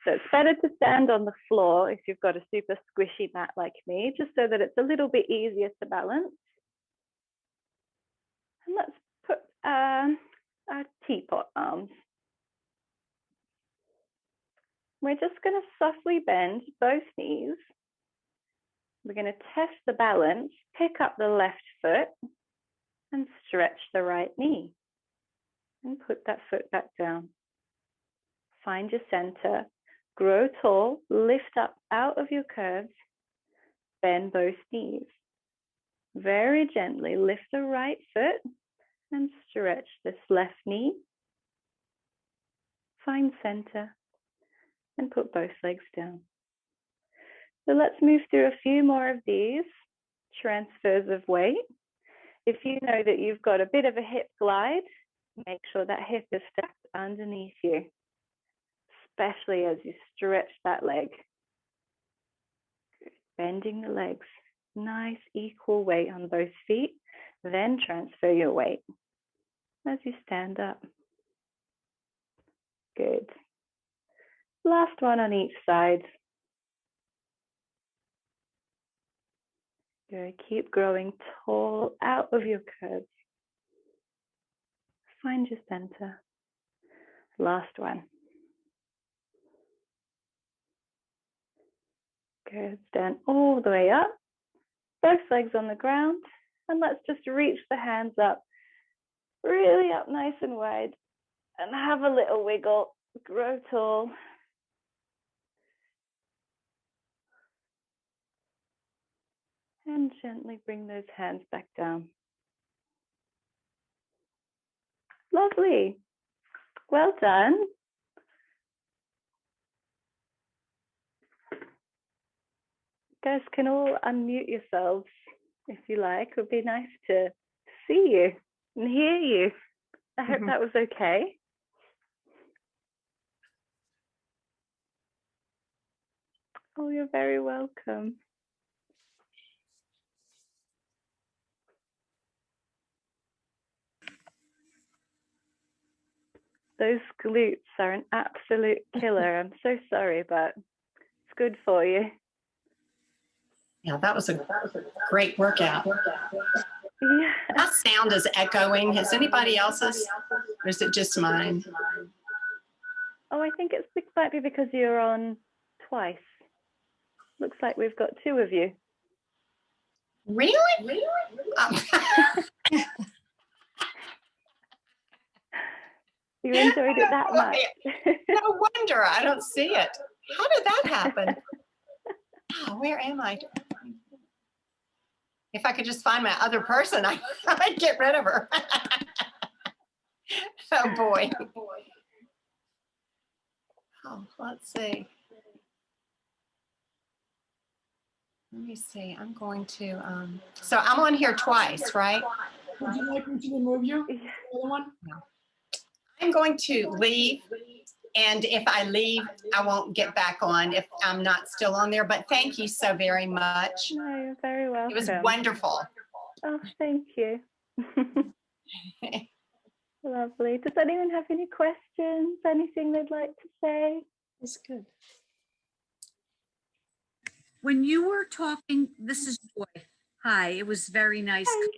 So it's better to stand on the floor if you've got a super squishy mat like me, just so that it's a little bit easier to balance. And let's put our teapot arms. We're just going to softly bend both knees. We're going to test the balance, pick up the left foot and stretch the right knee. And put that foot back down. Find your center, grow tall, lift up out of your curves, bend both knees. Very gently lift the right foot and stretch this left knee. Find center and put both legs down. So let's move through a few more of these transfers of weight. If you know that you've got a bit of a hip glide, make sure that hip is stacked underneath you, especially as you stretch that leg. Bending the legs, nice equal weight on both feet, then transfer your weight as you stand up. Good. Last one on each side. Good. Keep growing tall out of your curves. Find your center. Last one. Good. Stand all the way up. Both legs on the ground. And let's just reach the hands up. Really up nice and wide. And have a little wiggle. Grow tall. And gently bring those hands back down. Lovely. Well done. Guys can all unmute yourselves if you like. It would be nice to see you and hear you. I hope that was okay. Oh, you're very welcome. Those glutes are an absolute killer. I'm so sorry, but it's good for you. Yeah, that was a great workout. Yeah. My sound is echoing. Is anybody else's, or is it just mine? Oh, I think it might be because you're on twice. Looks like we've got two of you. Really? You enjoyed it that much. No wonder I don't see it. How did that happen? Oh, where am I? If I could just find my other person, I'd get rid of her. Oh boy. Oh, let's see. Let me see. I'm going to. So I'm on here twice, right? Would you like me to remove you? The other one? No. I'm going to leave, and if I leave, I won't get back on if I'm not still on there. But thank you so very much. No, you're very welcome. It was wonderful. Oh, thank you. Lovely. Does anyone have any questions? Anything they'd like to say? It's good. When you were talking, this is Joy. Hi, it was very nice. Hi.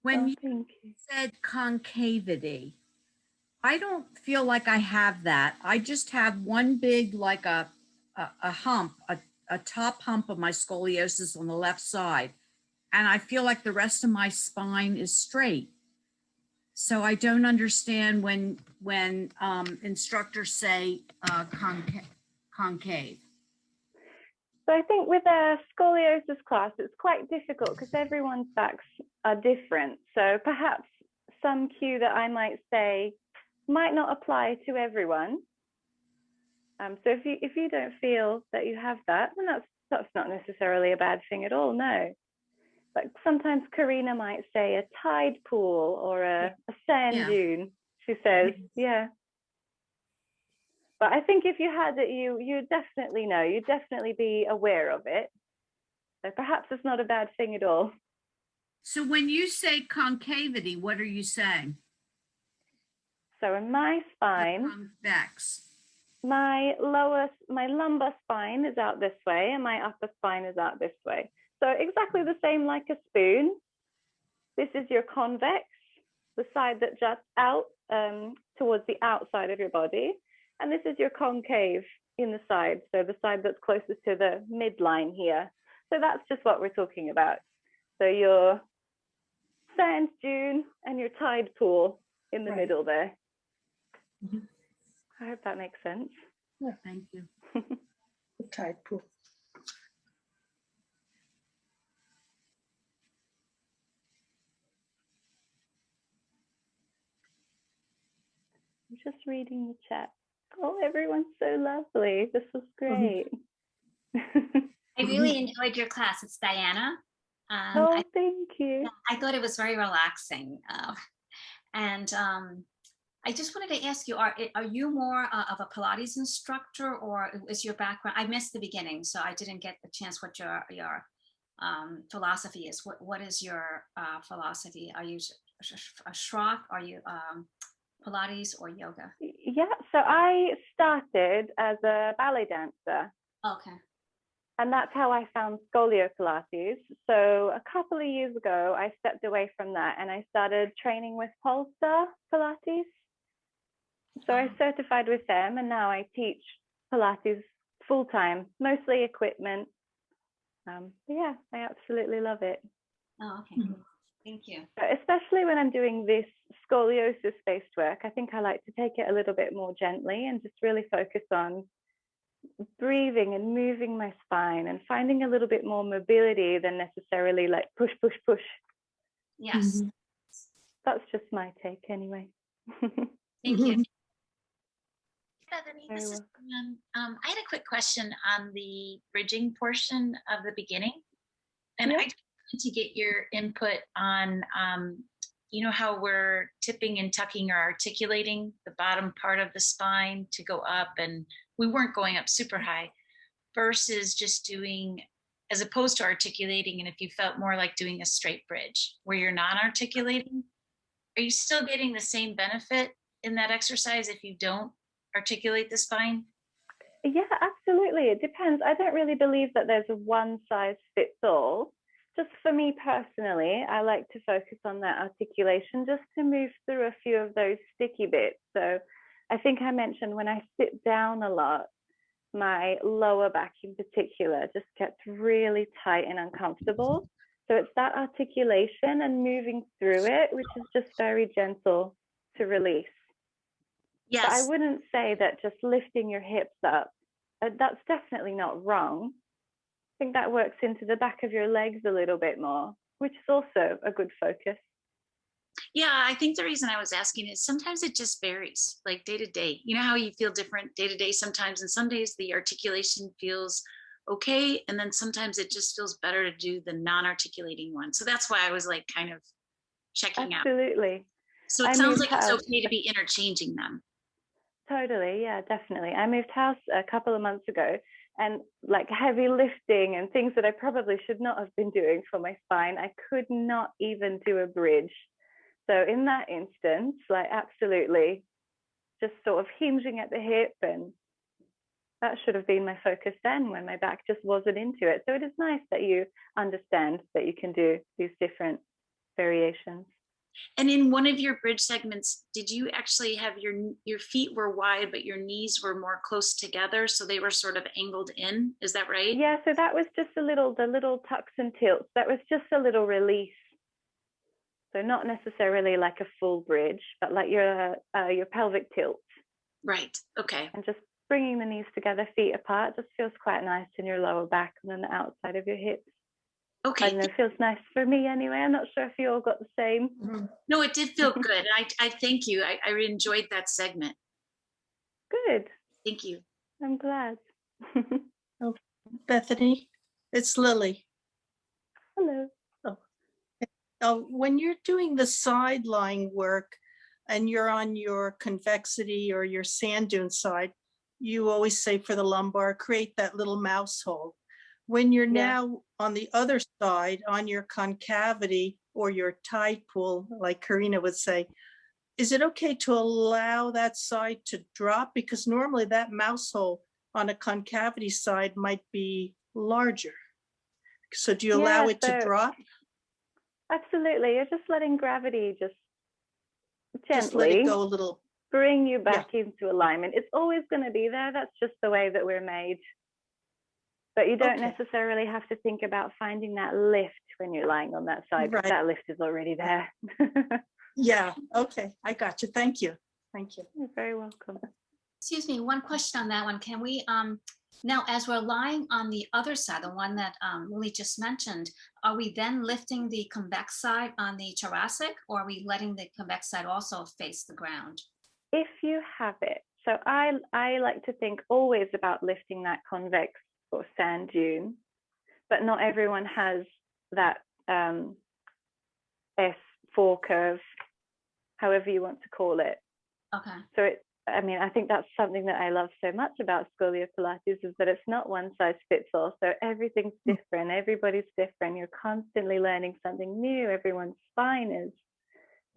When you Thank you. said concavity, I don't feel like I have that. I just have one big, like a hump, a top hump of my scoliosis on the left side. And I feel like the rest of my spine is straight. So I don't understand when instructors say concave. So I think with a scoliosis class, it's quite difficult because everyone's backs are different. So perhaps some cue that I might say might not apply to everyone. So if you don't feel that you have that, then that's not necessarily a bad thing at all, no. But sometimes Karina might say a tide pool or a sand dune, she says, yeah. But I think if you had it, you definitely know, you'd definitely be aware of it. So perhaps it's not a bad thing at all. So when you say concavity, what are you saying? So in my spine, Convex. my lumbar spine is out this way and my upper spine is out this way. So exactly the same like a spoon. This is your convex the side that juts out towards the outside of your body. And this is your concave in the side, so the side that's closest to the midline here. So that's just what we're talking about. So your sand dune and your tide pool in the Right. middle there. Mhm. I hope that makes sense. Thank you. The tide pool. I'm just reading the chat. Oh, everyone's so lovely. This was great. I really enjoyed your class. It's Diana. Oh, thank you. I thought it was very relaxing. And I just wanted to ask you, are you more of a Pilates instructor, or is your background, I missed the beginning, so I didn't get the chance what your philosophy is. What is your philosophy? Are you a Shrock? Are you Pilates or yoga? Yeah, so I started as a ballet dancer, Okay. and that's how I found Scolio-Pilates. So a couple of years ago, I stepped away from that and I started training with Polestar Pilates. So I certified with them, and now I teach Pilates full time, mostly equipment. But yeah, I absolutely love it. Oh, okay. Thank you. Especially when I'm doing this scoliosis-based work, I think I like to take it a little bit more gently and just really focus on breathing and moving my spine and finding a little bit more mobility than necessarily like push, push, push. Yes. That's just my take anyway. Thank you. Bethany, Very this is welcome. I had a quick question on the bridging portion of the beginning. And Yeah. I just wanted to get your input on, you know, how we're tipping and tucking or articulating the bottom part of the spine to go up, and we weren't going up super high, versus just doing, as opposed to articulating, and if you felt more like doing a straight bridge where you're non-articulating, are you still getting the same benefit in that exercise if you don't articulate the spine? Yeah, absolutely. It depends. I don't really believe that there's a one size fits all. Just for me personally, I like to focus on that articulation just to move through a few of those sticky bits. So I think I mentioned when I sit down a lot, my lower back in particular just gets really tight and uncomfortable. So it's that articulation and moving through it, which is just very gentle to release. Yes. But I wouldn't say that just lifting your hips up, that's definitely not wrong. I think that works into the back of your legs a little bit more, which is also a good focus. Yeah, I think the reason I was asking is sometimes it just varies, like day to day. You know how you feel different day to day sometimes, and some days the articulation feels okay, and then sometimes it just feels better to do the non-articulating one. So that's why I was like kind of checking out. Absolutely. So it sounds like it's okay to be interchanging them. Totally, yeah, definitely. I moved house a couple of months ago, and like heavy lifting and things that I probably should not have been doing for my spine, I could not even do a bridge. So in that instance, like absolutely just sort of hinging at the hip, and that should have been my focus then when my back just wasn't into it. So it is nice that you understand that you can do these different variations. And in one of your bridge segments, did you actually have your feet were wide, but your knees were more close together, so they were sort of angled in? Is that right? Yeah, so that was just the little tucks and tilts. That was just a little release. So not necessarily like a full bridge, but like your pelvic tilt. Right. Okay. And just bringing the knees together, feet apart, just feels quite nice in your lower back and then the outside of your hips. Okay. I don't know, it feels nice for me anyway. I'm not sure if you all got the same. No, it did feel good. I thank you. I enjoyed that segment. Good. Thank you. I'm glad. Bethany, it's Lily. Hello. When you're doing the side lying work and you're on your convexity or your sand dune side, you always say for the lumbar, create that little mouse hole. When you're now on the other side, on your concavity or your tide pool, like Karina would say, is it okay to allow that side to drop? Because normally that mouse hole on a concavity side might be larger. So do you allow it to drop? Absolutely. You're just letting gravity just just let it gently go a little. bring you back into alignment. It's always going to be there. That's just the way that we're made. But you don't Okay. necessarily have to think about finding that lift when you're lying on that side, because Right. that lift is already there. Yeah, okay, I got you. Thank you. Thank you. You're very welcome. Excuse me, one question on that one. Can we, now as we're lying on the other side, the one that Lily just mentioned, are we then lifting the convex side on the thoracic, or are we letting the convex side also face the ground? If you have it, so I like to think always about lifting that convex or sand dune, but not everyone has that S4 curve, however you want to call it. Okay. So I think that's something that I love so much about Scolio-Pilates, is that it's not one size fits all. So everything's different. Everybody's different. You're constantly learning something new. Everyone's spine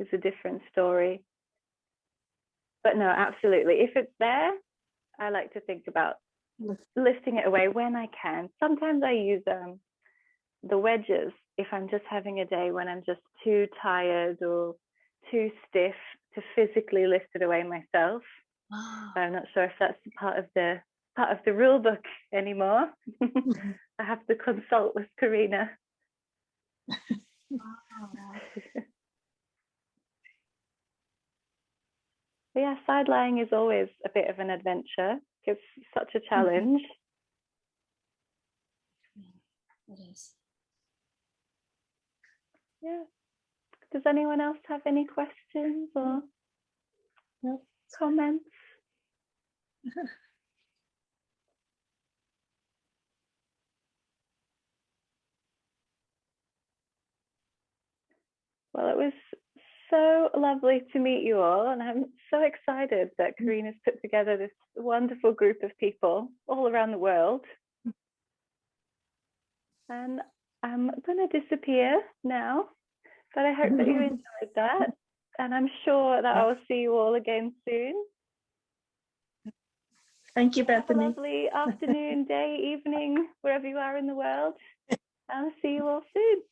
is a different story. But no, absolutely. If it's there, I like to think about lifting it away when I can. Sometimes I use the wedges if I'm just having a day when I'm just too tired or too stiff to physically lift it away myself. Oh. I'm not sure if that's part of the rule book anymore. I have to consult with Karina. But yeah, side lying is always a bit of an adventure. It's such a challenge. It is. Yeah. Does anyone else have any questions or comments? Well, it was so lovely to meet you all, and I'm so excited that Karina's put together this wonderful group of people all around the world. And I'm going to disappear now, but I hope that you enjoyed that, and I'm sure that I will see you all again soon. Thank you, Have a Bethany. lovely afternoon, day, evening, wherever you are in the world. I'll see you all soon.